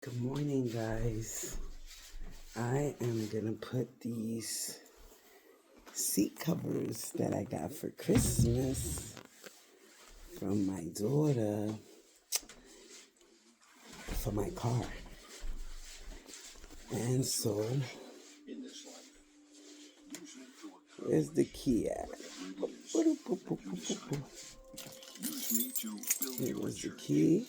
Good morning, guys. I am gonna put these seat covers that I got for Christmas from my daughter for my car. And so, where's the key at? Here was the key.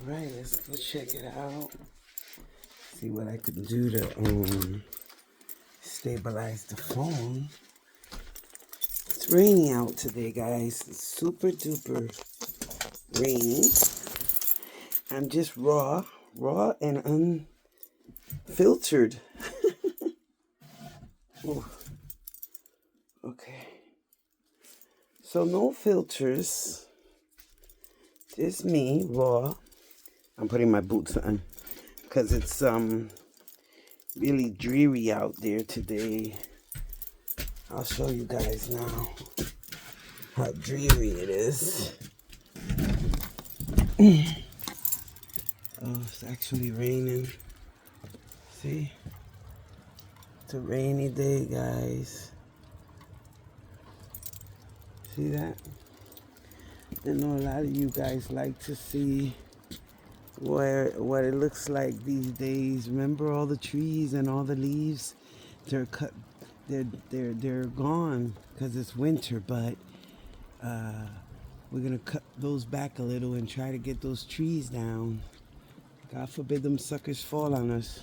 All right, let's go check it out. See what I can do to stabilize the phone. It's raining out today, guys. It's super duper rainy. I'm just raw and unfiltered. Oh, okay. So no filters. Just me, raw. I'm putting my boots on because it's really dreary out there today. I'll show you guys now how dreary it is. Oh, it's actually raining. See? It's a rainy day, guys. See that? I know a lot of you guys like to see what it looks like these days. Remember all the trees and all the leaves? They're cut. They're gone because it's winter. But we're gonna cut those back a little and try to get those trees down. God forbid them suckers fall on us.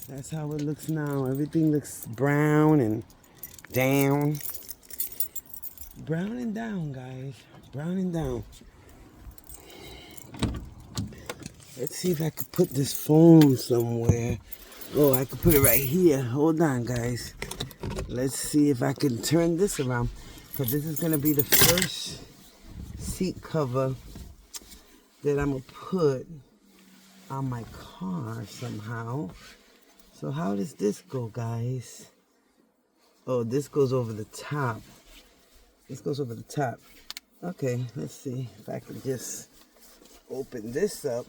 That's how it looks now. Everything looks brown and down. Brown and down, guys. Brown and down. Let's see if I could put this phone somewhere. Oh, I could put it right here. Hold on, guys. Let's see if I can turn this around. Because this is going to be the first seat cover that I'm going to put on my car somehow. So how does this go, guys? Oh, this goes over the top. This goes over the top. Okay, let's see if I can just open this up.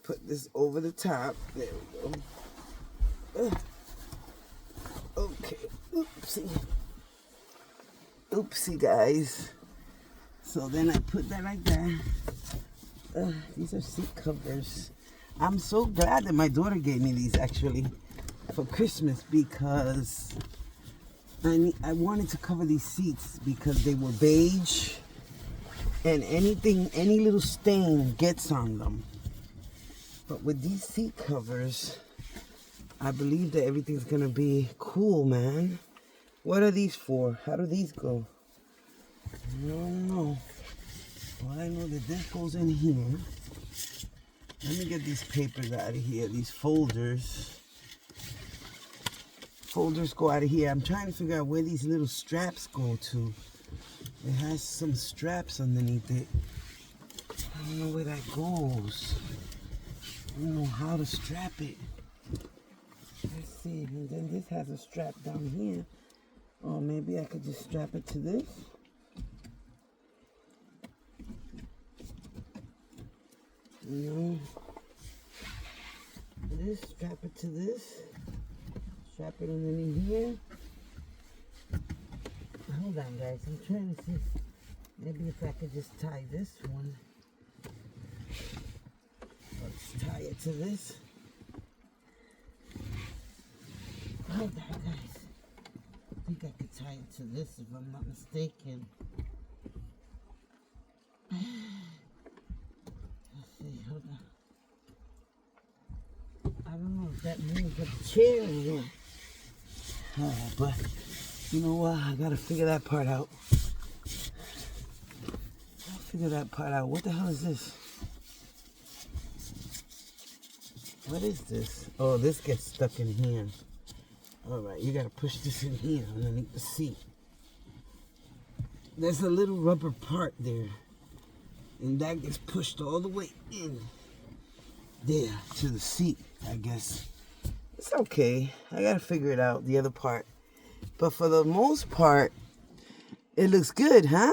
Put this over the top. There we go. Okay. Oopsie. Oopsie, guys. So then I put that right there. These are seat covers. I'm so glad that my daughter gave me these actually for Christmas because I wanted to cover these seats because they were beige and any little stain gets on them. But with these seat covers, I believe that everything's gonna be cool, man. What are these for? How do these go? I don't know. Well, I know that this goes in here. Let me get these papers out of here, these folders. Folders go out of here. I'm trying to figure out where these little straps go to. It has some straps underneath it. I don't know where that goes. I don't know how to strap it. Let's see. And then this has a strap down here. Or maybe I could just strap it to this. You know, this, strap it to this, strap it underneath here. Hold on, guys, I'm trying to see, maybe if I could just tie this one. Let's tie it to this. Hold on, guys. I think I could tie it to this if I'm not mistaken. Hold on. I don't know if that moves the chair or not. But you know what? I gotta figure that part out. What the hell is this? What is this? Oh, this gets stuck in here. Alright, you gotta push this in here underneath the seat. There's a little rubber part there. And that gets pushed all the way in there to the seat, I guess. It's okay. I gotta figure it out, the other part. But for the most part, It looks good, huh?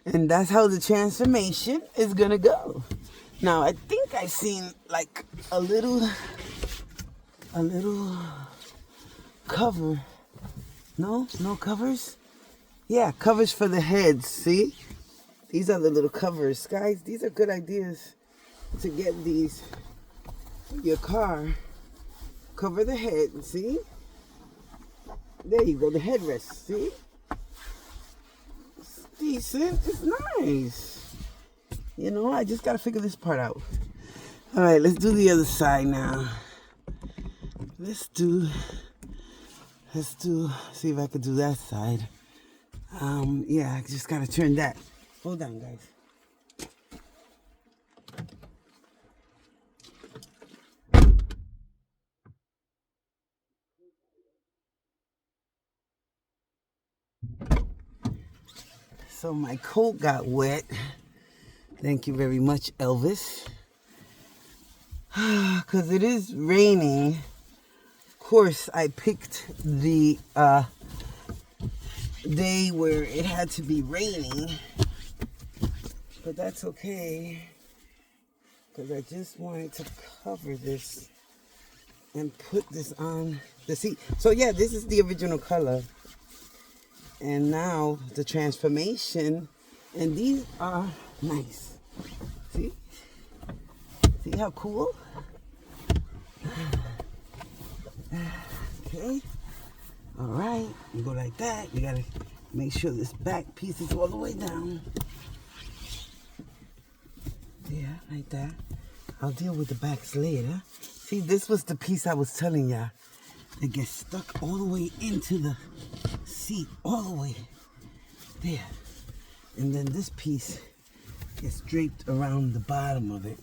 And that's how the transformation is gonna go. Now I think I've seen like a little cover. No covers? Yeah, covers for the heads, see? These are the little covers. Guys, these are good ideas to get these for your car. Cover the head, see? There you go, the headrest, see? It's decent, it's nice. You know, I just gotta figure this part out. All right, let's do the other side now. Let's see if I can do that side. Yeah, I just gotta turn that. Hold on, guys. So my coat got wet. Thank you very much, Elvis. Because it is raining. Of course, I picked the day where it had to be raining. But that's okay. Because I just wanted to cover this and put this on the seat. So yeah, this is the original color. And now the transformation. And these are nice. See? See how cool? Okay. All right. You go like that. You gotta make sure this back piece is all the way down. Yeah, like that. I'll deal with the backs later. See, this was the piece I was telling y'all. It gets stuck all the way into the seat, all the way there. And then this piece gets draped around the bottom of it.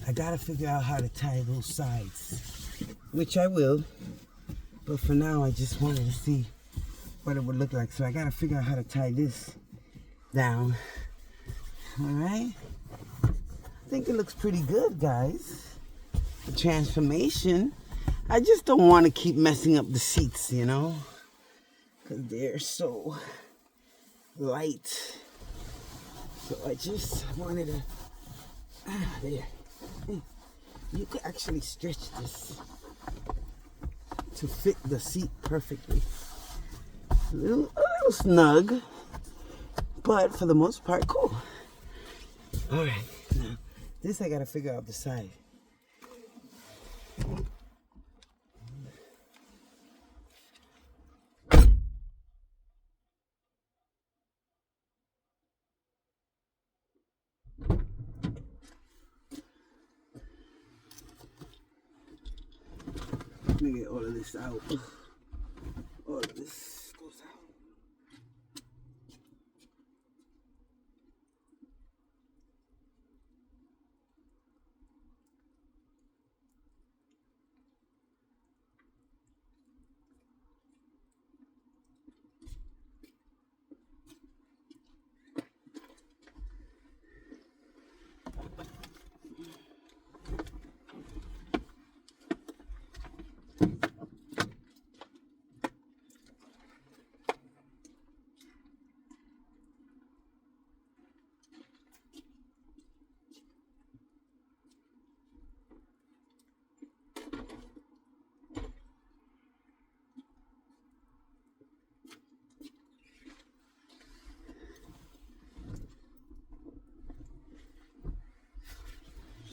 I gotta figure out how to tie those sides, which I will. But for now, I just wanted to see what it would look like. So I gotta figure out how to tie this down. All right. I think it looks pretty good, guys. The transformation. I just don't want to keep messing up the seats, you know, because they're so light. So I just wanted to, there. You could actually stretch this to fit the seat perfectly. A little snug, but for the most part, cool. All right, now this I gotta figure out the side. Let me get all of this out. All of this goes out.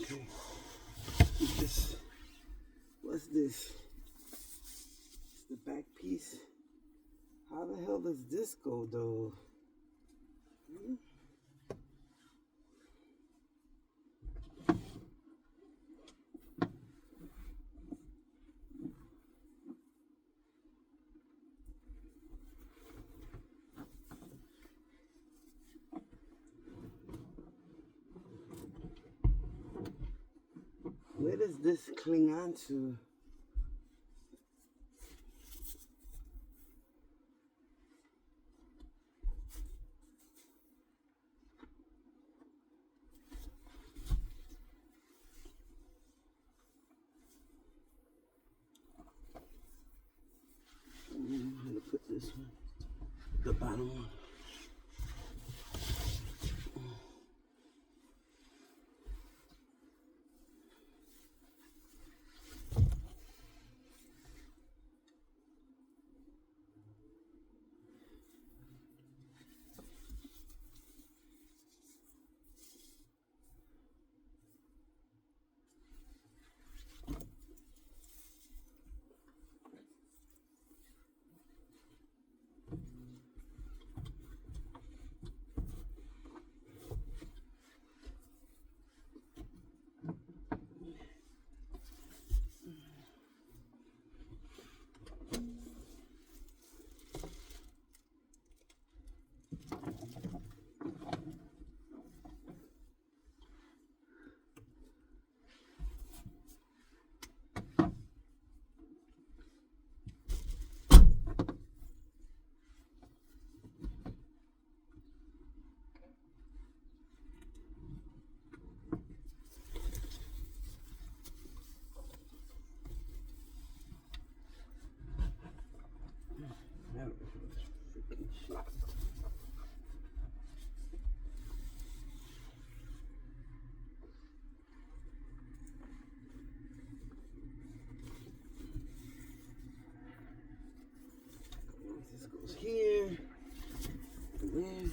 Okay. What's this? It's the back piece. How the hell does this go though? Where does this cling on to? I don't know how to put this one. bottom one. This goes here and there.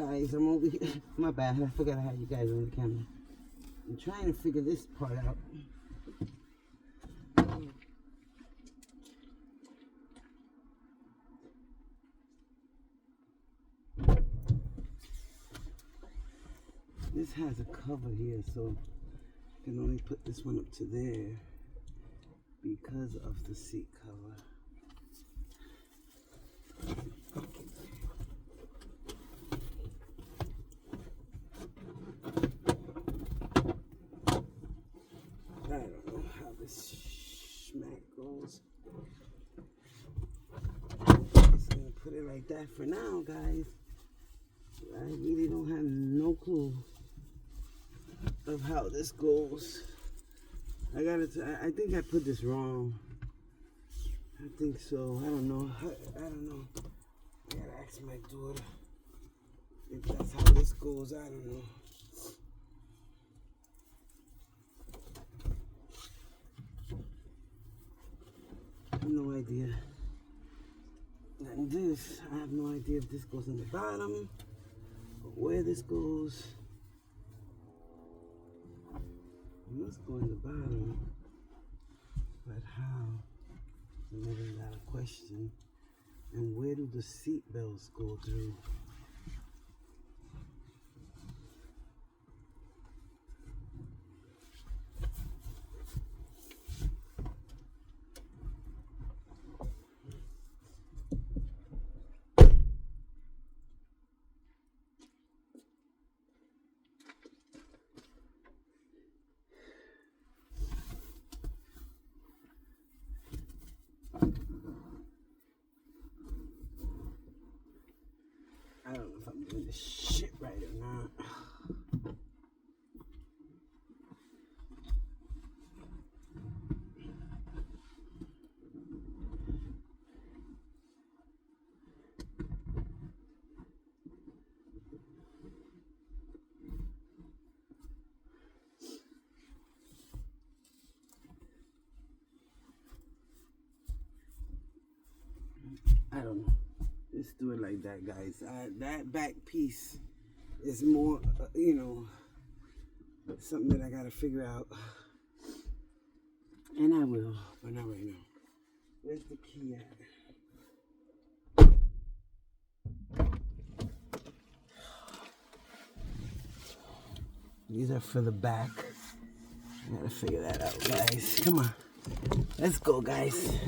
Guys, I'm over here. My bad, I forgot I had you guys on the camera. I'm trying to figure this part out. This has a cover here, so I can only put this one up to there because of the seat cover. I don't know how this smack goes. I'm just gonna put it like that for now, guys. I really don't have no clue of how this goes. I think I put this wrong. I think so. I don't know. I don't know. I gotta ask my daughter if that's how this goes. I don't know. I have no idea. And this, I have no idea if this goes in the bottom or where this goes. It must go in the bottom, but how? Another loud question. And where do the seat belts go through? I don't know if I'm doing this shit right or not. I don't know. Let's do it like that, guys. That back piece is more, something that I gotta figure out. And I will, but not right now. Where's the key at? These are for the back. I gotta figure that out, guys. Come on. Let's go, guys.